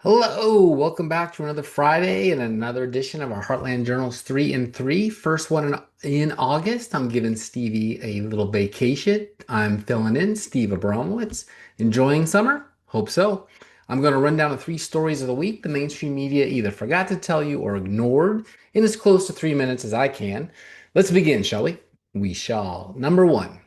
Hello, welcome back to another Friday and another edition of our Heartland Journals 3 and 3. First one in August. I'm giving Stevie a little vacation. I'm filling in Steve Abramowitz. Enjoying summer? Hope so. I'm going to run down the three stories of the week the mainstream media either forgot to tell you or ignored in as close to 3 minutes as I can. Let's begin, shall we? We shall. Number one.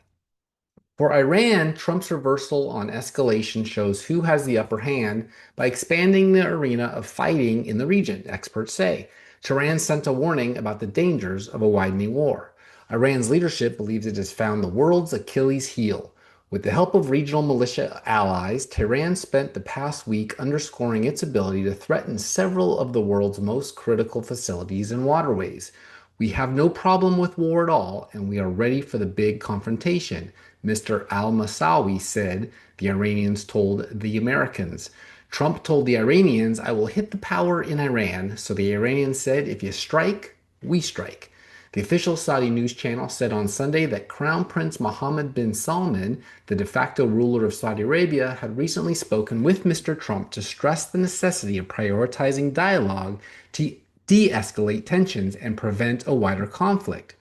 For Iran, Trump's reversal on escalation shows who has the upper hand by expanding the arena of fighting in the region, experts say. Tehran sent a warning about the dangers of a widening war. Iran's leadership believes it has found the world's Achilles heel. With the help of regional militia allies, Tehran spent the past week underscoring its ability to threaten several of the world's most critical facilities and waterways. We have no problem with war at all, and we are ready for the big confrontation, Mr. al-Massawi said, the Iranians told the Americans. Trump told the Iranians, I will hit the power in Iran. So the Iranians said, if you strike, we strike. The official Saudi news channel said on Sunday that Crown Prince Mohammed bin Salman, the de facto ruler of Saudi Arabia, had recently spoken with Mr. Trump to stress the necessity of prioritizing dialogue to de escalate tensions and prevent a wider conflict.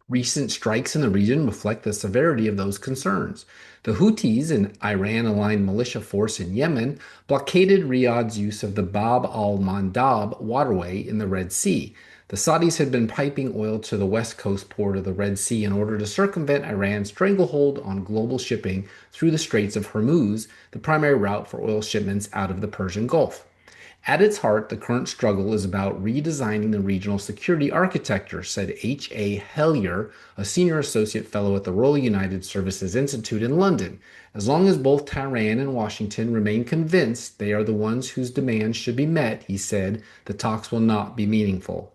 Recent strikes in the region reflect the severity of those concerns. The Houthis, an Iran aligned militia force in Yemen, blockaded Riyadh's use of the Bab al Mandab waterway in the Red Sea. The Saudis had been piping oil to the west coast port of the Red Sea in order to circumvent Iran's stranglehold on global shipping through the Straits of Hormuz, the primary route for oil shipments out of the Persian Gulf. At its heart, the current struggle is about redesigning the regional security architecture, said H.A. Hellier, a senior associate fellow at the Royal United Services Institute in London. As long as both Tehran and Washington remain convinced they are the ones whose demands should be met, he said, the talks will not be meaningful.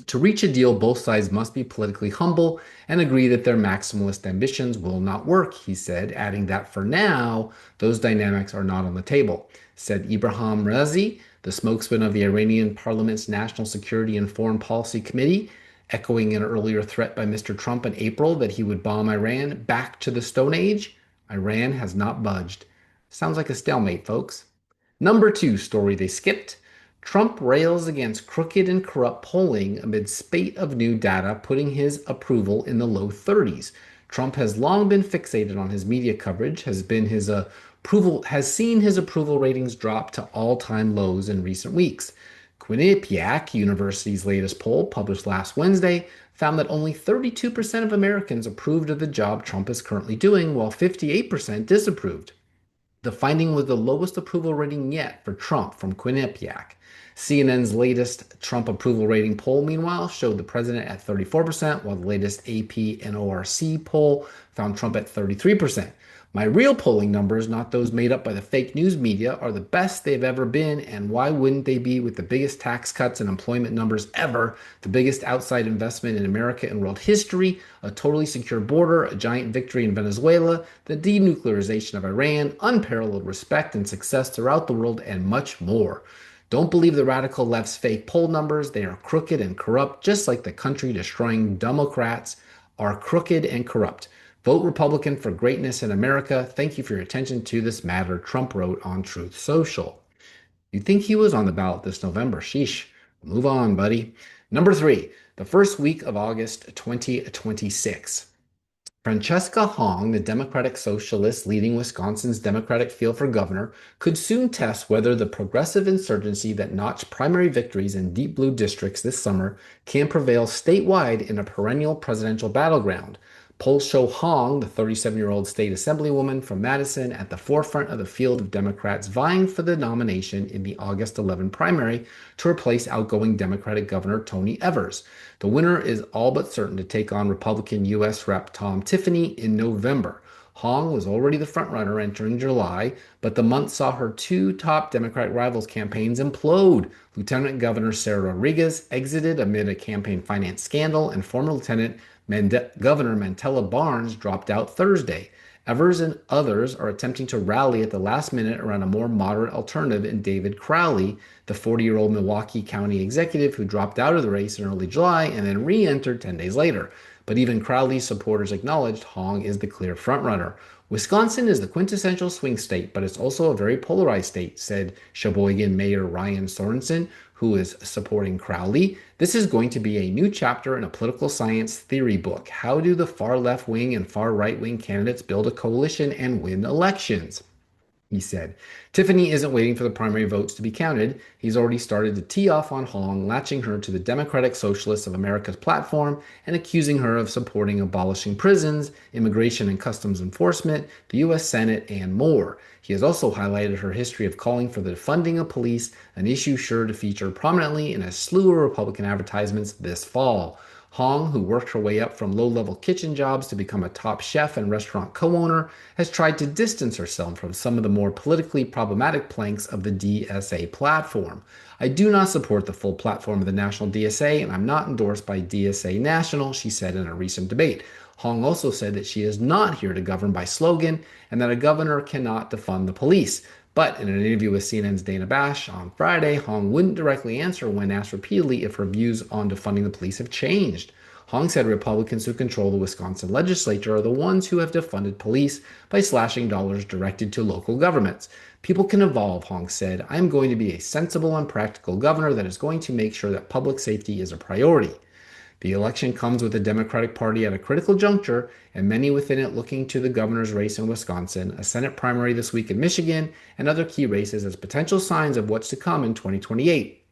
To reach a deal, both sides must be politically humble and agree that their maximalist ambitions will not work, he said, adding that for now, those dynamics are not on the table. Said Ibrahim Razi, the spokesman of the Iranian parliament's National Security and Foreign Policy Committee, echoing an earlier threat by Mr. Trump in April that he would bomb Iran back to the Stone Age. Iran has not budged. Sounds like a stalemate, folks. Number two story they skipped. Trump rails against crooked and corrupt polling amid spate of new data putting his approval in the low 30s. Trump has long been fixated on his media coverage, has seen his approval ratings drop to all-time lows in recent weeks. Quinnipiac University's latest poll, published last Wednesday, found that only 32% of Americans approved of the job Trump is currently doing, while 58% disapproved. The finding was the lowest approval rating yet for Trump from Quinnipiac. CNN's latest Trump approval rating poll, meanwhile, showed the president at 34%, while the latest AP and ORC poll found Trump at 33%. My real polling numbers, not those made up by the fake news media, are the best they've ever been, and why wouldn't they be with the biggest tax cuts and employment numbers ever, the biggest outside investment in America and world history, a totally secure border, a giant victory in Venezuela, the denuclearization of Iran, unparalleled respect and success throughout the world, and much more. Don't believe the radical left's fake poll numbers. They are crooked and corrupt, just like the country destroying Democrats are crooked and corrupt. Vote Republican for greatness in America. Thank you for your attention to this matter, Trump wrote on Truth Social. You'd think he was on the ballot this November. Sheesh. Move on, buddy. Number three, the first week of August 2026. Francesca Hong, the Democratic Socialist leading Wisconsin's Democratic field for governor, could soon test whether the progressive insurgency that notched primary victories in deep blue districts this summer can prevail statewide in a perennial presidential battleground. Polls show Hong, the 37-year-old state assemblywoman from Madison, at the forefront of the field of Democrats vying for the nomination in the August 11 primary to replace outgoing Democratic Governor Tony Evers. The winner is all but certain to take on Republican U.S. Rep. Tom Tiffany in November. Hong was already the frontrunner entering July, but the month saw her two top Democratic rivals' campaigns implode. Lieutenant Governor Sarah Rodriguez exited amid a campaign finance scandal, and former Lieutenant Governor Mantella Barnes dropped out Thursday. Evers and others are attempting to rally at the last minute around a more moderate alternative in David Crowley, the 40-year-old Milwaukee County executive who dropped out of the race in early July and then re-entered 10 days later. But even Crowley's supporters acknowledged Hong is the clear frontrunner. Wisconsin is the quintessential swing state, but it's also a very polarized state, said Sheboygan Mayor Ryan Sorensen, who is supporting Crowley. This is going to be a new chapter in a political science theory book. How do the far left wing and far right wing candidates build a coalition and win elections? He said. Tiffany isn't waiting for the primary votes to be counted. He's already started to tee off on Hong, latching her to the Democratic Socialists of America's platform and accusing her of supporting abolishing prisons, immigration and customs enforcement, the U.S. Senate, and more. He has also highlighted her history of calling for the defunding of police, an issue sure to feature prominently in a slew of Republican advertisements this fall. Hong, who worked her way up from low level kitchen jobs to become a top chef and restaurant co owner, has tried to distance herself from some of the more politically problematic planks of the DSA platform. I do not support the full platform of the National DSA, and I'm not endorsed by DSA National, she said in a recent debate. Hong also said that she is not here to govern by slogan and that a governor cannot defund the police. But in an interview with CNN's Dana Bash on Friday, Hong wouldn't directly answer when asked repeatedly if her views on defunding the police have changed. Hong said Republicans who control the Wisconsin legislature are the ones who have defunded police by slashing dollars directed to local governments. People can evolve, Hong said. I am going to be a sensible and practical governor that is going to make sure that public safety is a priority. The election comes with the Democratic Party at a critical juncture, and many within it looking to the governor's race in Wisconsin, a Senate primary this week in Michigan, and other key races as potential signs of what's to come in 2028,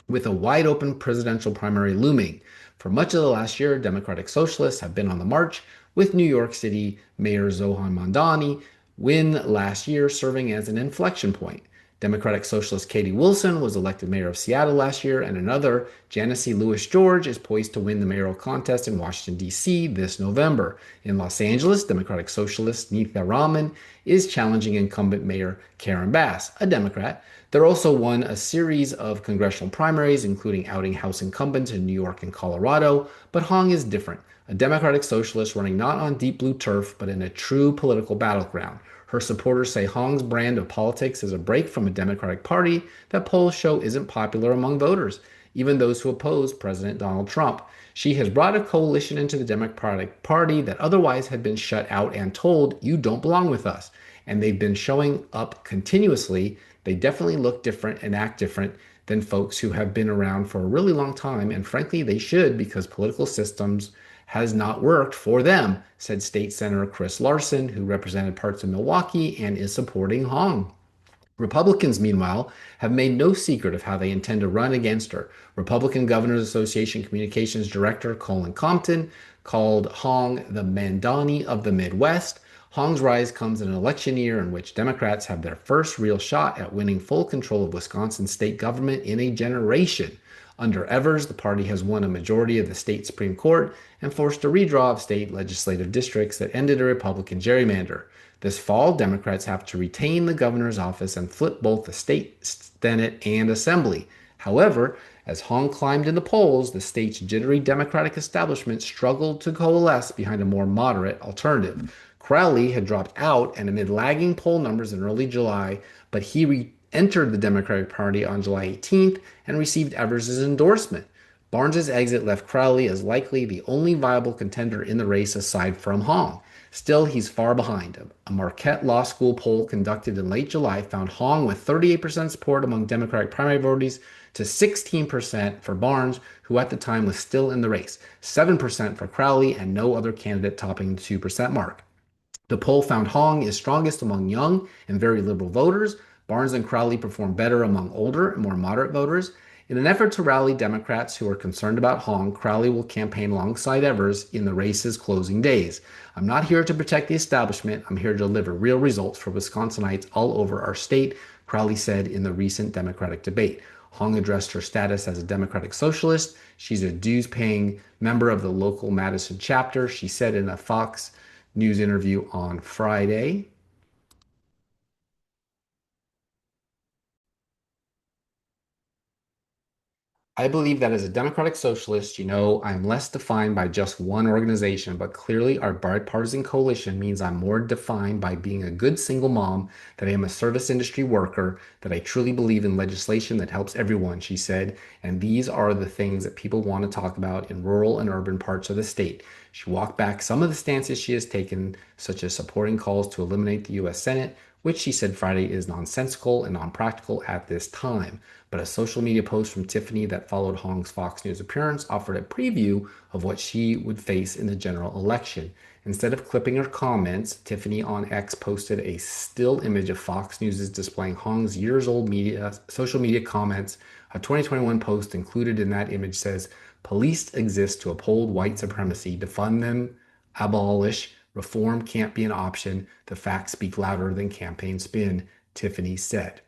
with a wide open presidential primary looming. For much of the last year, Democratic Socialists have been on the march, with New York City Mayor Zohran Mamdani win last year serving as an inflection point. Democratic Socialist Katie Wilson was elected mayor of Seattle last year, and another, Janice Louis George, is poised to win the mayoral contest in Washington, D.C. this November. In Los Angeles, Democratic Socialist Neetha Raman is challenging incumbent Mayor Karen Bass, a Democrat. There also won a series of congressional primaries, including outing House incumbents in New York and Colorado, but Hong is different, a Democratic Socialist running not on deep blue turf, but in a true political battleground. Her supporters say Hong's brand of politics is a break from a Democratic Party that polls show isn't popular among voters, even those who oppose President Donald Trump. She has brought a coalition into the Democratic Party that otherwise had been shut out and told, you don't belong with us. And they've been showing up continuously. They definitely look different and act different than folks who have been around for a really long time. And frankly, they should because political systems has not worked for them, said State Senator Chris Larson, who represented parts of Milwaukee and is supporting Hong. Republicans, meanwhile, have made no secret of how they intend to run against her. Republican Governors Association Communications Director Colin Compton called Hong the Mamdani of the Midwest. Hong's rise comes in an election year in which Democrats have their first real shot at winning full control of Wisconsin state government in a generation. Under Evers, the party has won a majority of the state Supreme Court and forced a redraw of state legislative districts that ended a Republican gerrymander. This fall, Democrats have to retain the governor's office and flip both the state Senate and Assembly. However, as Hong climbed in the polls, the state's jittery Democratic establishment struggled to coalesce behind a more moderate alternative. Crowley had dropped out and amid lagging poll numbers in early July, but he entered the Democratic Party on July 18th and received Evers' endorsement. Barnes' exit left Crowley as likely the only viable contender in the race aside from Hong. Still, he's far behind. A Marquette Law School poll conducted in late July found Hong with 38% support among Democratic primary voters to 16% for Barnes, who at the time was still in the race, 7% for Crowley, and no other candidate topping the 2% mark. The poll found Hong is strongest among young and very liberal voters. Barnes and Crowley performed better among older and more moderate voters. In an effort to rally Democrats who are concerned about Hong, Crowley will campaign alongside Evers in the race's closing days. I'm not here to protect the establishment. I'm here to deliver real results for Wisconsinites all over our state, Crowley said in the recent Democratic debate. Hong addressed her status as a Democratic Socialist. She's a dues-paying member of the local Madison chapter, she said in a Fox News interview on Friday. I believe that as a democratic socialist, I'm less defined by just one organization, but clearly our bipartisan coalition means I'm more defined by being a good single mom, that I am a service industry worker, that I truly believe in legislation that helps everyone, she said. And these are the things that people want to talk about in rural and urban parts of the state. She walked back some of the stances she has taken, such as supporting calls to eliminate the U.S. Senate, which she said Friday is nonsensical and non-practical at this time. But a social media post from Tiffany that followed Hong's Fox News appearance offered a preview of what she would face in the general election. Instead of clipping her comments, Tiffany on X posted a still image of Fox News displaying Hong's years old social media comments. A 2021 post included in that image says, "Police exist to uphold white supremacy, defund them, abolish. Reform can't be an option. The facts speak louder than campaign spin," Tiffany said.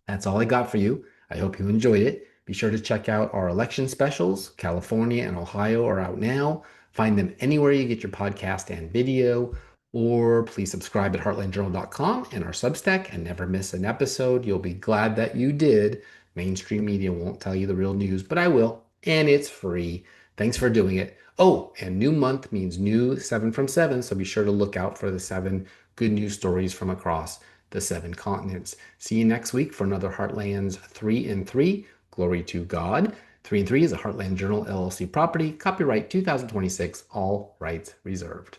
That's all I got for you. I hope you enjoyed it. Be sure to check out our election specials. California and Ohio are out now. Find them anywhere you get your podcast and video. Or please subscribe at heartlandjournal.com and our Substack and never miss an episode. You'll be glad that you did. Mainstream media won't tell you the real news, but I will. And it's free. Thanks for doing it. Oh, and new month means new 7 from 7. So be sure to look out for the 7 good news stories from across the 7 continents. See you next week for another Heartland's 3 in 3. Glory to God. 3 in 3 is a Heartland Journal LLC property. Copyright 2026. All rights reserved.